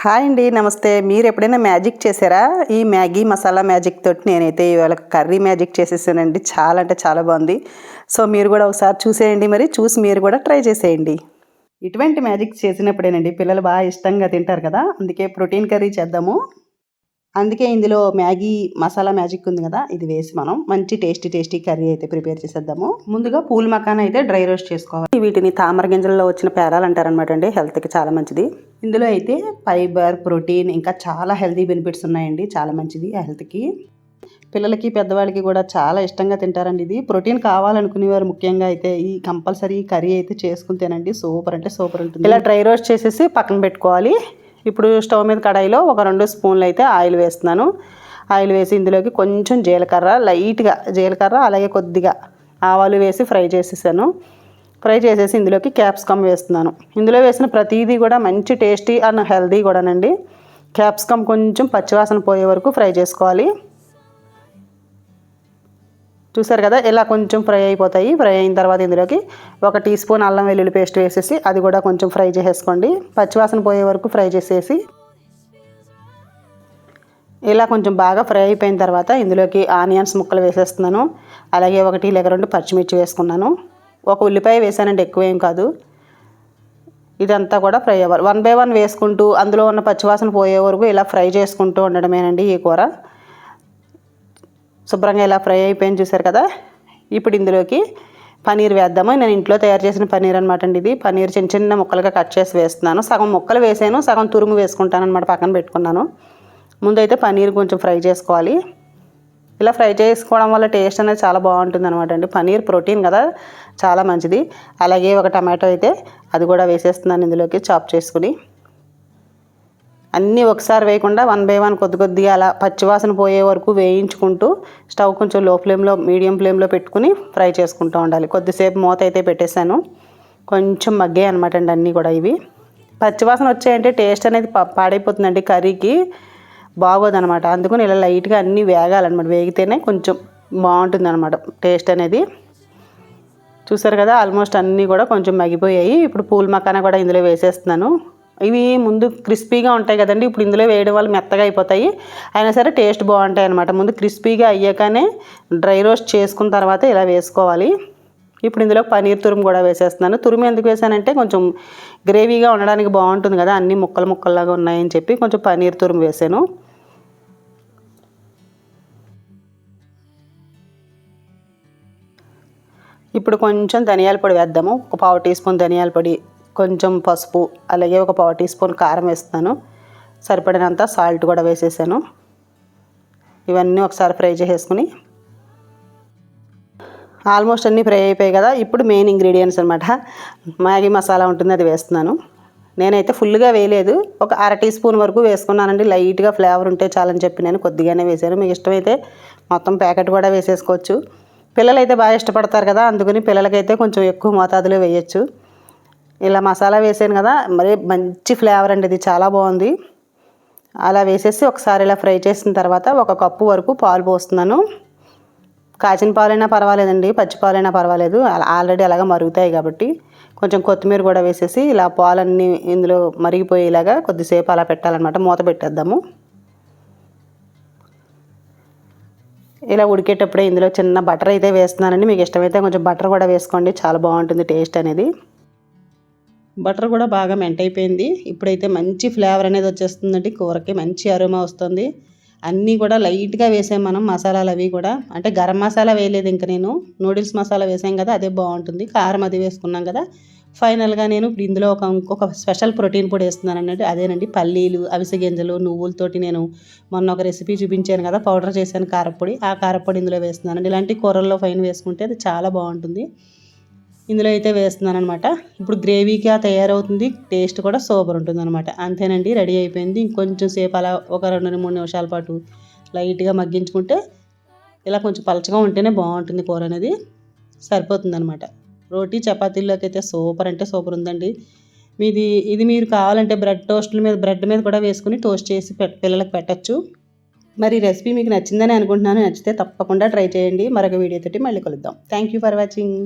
Hi అండి, నమస్తే. మీరు ఎప్పుడైనా మ్యాజిక్ చేశారా? ఈ మ్యాగీ మసాలా మ్యాజిక్ తోటి నేనైతే ఇవాళ కర్రీ మ్యాజిక్ చేసేసానండి. చాలా అంటే చాలా బాగుంది. సో మీరు కూడా ఒకసారి చూసేయండి, మరి చూసి మీరు కూడా ట్రై చేసేయండి. ఇటువంటి మ్యాజిక్ చేసినప్పుడేనండి పిల్లలు బాగా ఇష్టంగా తింటారు కదా, అందుకే ప్రోటీన్ కర్రీ చేద్దాము. అందుకే ఇందులో మ్యాగీ మసాలా మ్యాజిక్ ఉంది కదా, ఇది వేసి మనం మంచి టేస్టీ కర్రీ అయితే ప్రిపేర్ చేసేద్దాము. ముందుగా పూల్ మకాన్ అయితే డ్రై రోస్ట్ చేసుకోవాలి. వీటిని తామర గింజల్లో వచ్చిన పేరాలు అంటారనమాట అండి. హెల్త్కి చాలా మంచిది. ఇందులో అయితే ఫైబర్, ప్రోటీన్, ఇంకా చాలా హెల్తీ బెనిఫిట్స్ ఉన్నాయండి. చాలా మంచిది హెల్త్కి. పిల్లలకి పెద్దవాళ్ళకి కూడా చాలా ఇష్టంగా తింటారండి. ఇది ప్రోటీన్ కావాలనుకునేవారు ముఖ్యంగా అయితే ఈ కంపల్సరీ కర్రీ అయితే చేసుకుని తినండి. సూపర్ అంటే సూపర్ ఉంటుంది. ఇలా డ్రై రోస్ట్ చేసేసి పక్కన పెట్టుకోవాలి. ఇప్పుడు స్టవ్ మీద కడాయిలో ఒక 2 స్పూన్లు అయితే ఆయిల్ వేస్తున్నాను. ఆయిల్ వేసి ఇందులోకి కొంచెం జీలకర్ర, లైట్గా జీలకర్ర, అలాగే కొద్దిగా ఆవాలు వేసి ఫ్రై చేసేసాను. ఫ్రై చేసేసి ఇందులోకి క్యాప్సికమ్ వేస్తున్నాను. ఇందులో వేసిన ప్రతిదీ కూడా మంచి టేస్టీ అండ్ హెల్దీ కూడానండి. క్యాప్సికమ్ కొంచెం పచ్చివాసన పోయే వరకు ఫ్రై చేసుకోవాలి. చూసారు కదా, ఇలా కొంచెం ఫ్రై అయిపోతాయి. ఫ్రై అయిన తర్వాత ఇందులోకి 1 టీ స్పూన్ అల్లం వెల్లుల్లి పేస్ట్ వేసేసి అది కూడా కొంచెం ఫ్రై చేసేసుకోండి. పచ్చివాసన పోయే వరకు ఫ్రై చేసేసి ఇలా కొంచెం బాగా ఫ్రై అయిపోయిన తర్వాత ఇందులోకి ఆనియన్స్ ముక్కలు వేసేస్తున్నాను. అలాగే 1 లేక 2 పచ్చిమిర్చి వేసుకున్నాను. 1 ఉల్లిపాయ వేసానండి, ఎక్కువేం కాదు. ఇదంతా కూడా ఫ్రై అవ్వాలి. 1 బై 1 వేసుకుంటూ అందులో ఉన్న పచ్చివాసన పోయే వరకు ఇలా ఫ్రై చేసుకుంటూ ఉండడమేనండి ఈ కూర. శుభ్రంగా ఇలా ఫ్రై అయిపోయింది చూసారు కదా. ఇప్పుడు ఇందులోకి పన్నీర్ వేద్దాము. నేను ఇంట్లో తయారు చేసిన పన్నీర్ అనమాట అండి. ఇది పన్నీర్ చిన్న చిన్న ముక్కలుగా కట్ చేసి వేస్తున్నాను. సగం ముక్కలు వేసాను, సగం తురుము వేసుకుంటాను అనమాట. పక్కన పెట్టుకున్నాను. ముందైతే పన్నీర్ కొంచెం ఫ్రై చేసుకోవాలి. ఇలా ఫ్రై చేసుకోవడం వల్ల టేస్ట్ అనేది చాలా బాగుంటుంది అనమాట అండి. పన్నీర్ ప్రోటీన్ కదా, చాలా మంచిది. అలాగే 1 టమాటో అయితే అది కూడా వేసేస్తున్నాను ఇందులోకి చాప్ చేసుకుని. అన్నీ ఒకసారి వేయకుండా 1 బై 1 కొద్దిగా అలా పచ్చివాసన పోయే వరకు వేయించుకుంటూ స్టవ్ కొంచెం లో ఫ్లేమ్లో, మీడియం ఫ్లేమ్లో పెట్టుకుని ఫ్రై చేసుకుంటూ ఉండాలి. కొద్దిసేపు మూత అయితే పెట్టేశాను. కొంచెం మగ్గాయి అనమాట అండి అన్నీ కూడా. ఇవి పచ్చివాసన వచ్చాయంటే టేస్ట్ అనేది పాడైపోతుందండి, కర్రీకి బాగోదనమాట. అందుకని ఇలా లైట్గా అన్నీ వేగాలన్నమాట. వేగితేనే కొంచెం బాగుంటుంది అనమాట టేస్ట్ అనేది. చూసారు కదా, ఆల్మోస్ట్ అన్నీ కూడా కొంచెం మగ్గిపోయాయి. ఇప్పుడు పూల్ మకానా కూడా ఇందులో వేసేస్తున్నాను. ఇవి ముందు క్రిస్పీగా ఉంటాయి కదండి, ఇప్పుడు ఇందులో వేయడం వల్ల మెత్తగా అయిపోతాయి. అయినా సరే టేస్ట్ బాగుంటాయి అనమాట. ముందు క్రిస్పీగా అయ్యాకనే డ్రై రోస్ట్ చేసుకున్న తర్వాత ఇలా వేసుకోవాలి. ఇప్పుడు ఇందులో పన్నీర్ తురుము కూడా వేసేస్తున్నాను. తురుము ఎందుకు వేసానంటే కొంచెం గ్రేవీగా ఉండడానికి బాగుంటుంది కదా, అన్నీ ముక్కల్లాగా ఉన్నాయని చెప్పి కొంచెం పన్నీర్ తురుము వేసాను. ఇప్పుడు కొంచెం ధనియాల పొడి వేద్దాము. 1/4 టీ స్పూన్ ధనియాల పొడి, కొంచెం పసుపు, అలాగే 1/4 టీ స్పూన్ కారం వేస్తున్నాను. సరిపడినంత సాల్ట్ కూడా వేసేసాను. ఇవన్నీ ఒకసారి ఫ్రై చేసేసుకుని ఆల్మోస్ట్ అన్నీ ఫ్రై అయిపోయాయి కదా. ఇప్పుడు మెయిన్ ఇంగ్రీడియంట్స్ అనమాట, మ్యాగీ మసాలా ఉంటుంది, అది వేస్తున్నాను. నేనైతే ఫుల్గా వేయలేదు, ఒక 1/2 టీ స్పూన్ వరకు వేసుకున్నానండి. లైట్గా ఫ్లేవర్ ఉంటే చాలని చెప్పి నేను కొద్దిగానే వేసాను. మీకు ఇష్టమైతే మొత్తం ప్యాకెట్ కూడా వేసేసుకోవచ్చు. పిల్లలు అయితే బాగా ఇష్టపడతారు కదా, అందుకని పిల్లలకైతే కొంచెం ఎక్కువ మోతాదులో వేయచ్చు. ఇలా మసాలా వేసాను కదా, మరి మంచి ఫ్లేవర్ అండి, ఇది చాలా బాగుంది. అలా వేసేసి ఒకసారి ఇలా ఫ్రై చేసిన తర్వాత 1 కప్పు వరకు పాలు పోస్తున్నాను. కాచిన పాలైనా పర్వాలేదండి, పచ్చి పాలైనా పర్వాలేదు, ఆల్రెడీ అలాగా మరుగుతాయి కాబట్టి. కొంచెం కొత్తిమీర కూడా వేసేసి ఇలా పాలన్నీ ఇందులో మరిగిపోయేలాగా కొద్దిసేపు అలా పెట్టాలన్నమాట. మూత పెట్టేద్దాము. ఇలా ఉడికేటప్పుడే ఇందులో చిన్న బటర్ అయితే వేస్తున్నానండి. మీకు ఇష్టమైతే కొంచెం బటర్ కూడా వేసుకోండి, చాలా బాగుంటుంది టేస్ట్ అనేది. బటర్ కూడా బాగా మెంట్ అయిపోయింది. ఇప్పుడైతే మంచి ఫ్లేవర్ అనేది వచ్చేస్తుందండి, కూరకి మంచి అరోమా వస్తుంది. అన్నీ కూడా లైట్గా వేసాం మనం మసాలాలు, అవి కూడా అంటే గరం మసాలా వేయలేదు. ఇంకా నేను నూడిల్స్ మసాలా వేసాం కదా, అదే బాగుంటుంది. కారం అది వేసుకున్నాం కదా. ఫైనల్గా నేను ఇప్పుడు ఇందులో ఇంకొక స్పెషల్ ప్రోటీన్ పొడి వేస్తున్నాను అన్నట్టు, అదేనండి పల్లీలు, అవిసె గింజలు, నువ్వులతోటి నేను మొన్న ఒక రెసిపీ చూపించాను కదా, పౌడర్ చేశాను కారపొడి. ఆ కారపొడి ఇందులో వేస్తున్నానండి. ఇలాంటి కూరల్లో ఫైన్ వేసుకుంటే అది చాలా బాగుంటుంది. ఇందులో అయితే వేస్తున్నాను అనమాట. ఇప్పుడు గ్రేవీగా తయారవుతుంది, టేస్ట్ కూడా సూపర్ ఉంటుంది అనమాట. అంతేనండి, రెడీ అయిపోయింది. ఇంకొంచెం సేపు అలా ఒక 2-3 నిమిషాల పాటు లైట్గా మగ్గించుకుంటే ఇలా కొంచెం పలచగా ఉంటేనే బాగుంటుంది కూర అనేది, సరిపోతుంది అనమాట. రోటీ చపాతీల్లోకి అయితే సూపర్ అంటే సూపర్ ఉందండి. ఇది మీరు కావాలంటే బ్రెడ్ మీద కూడా వేసుకుని టోస్ట్ చేసి పిల్లలకు పెట్టచ్చు. మరి రెసిపీ మీకు నచ్చిందని అనుకుంటున్నాను. నచ్చితే తప్పకుండా ట్రై చేయండి. మరొక వీడియోతోటి మళ్ళీ కలుద్దాం. Thank you for watching.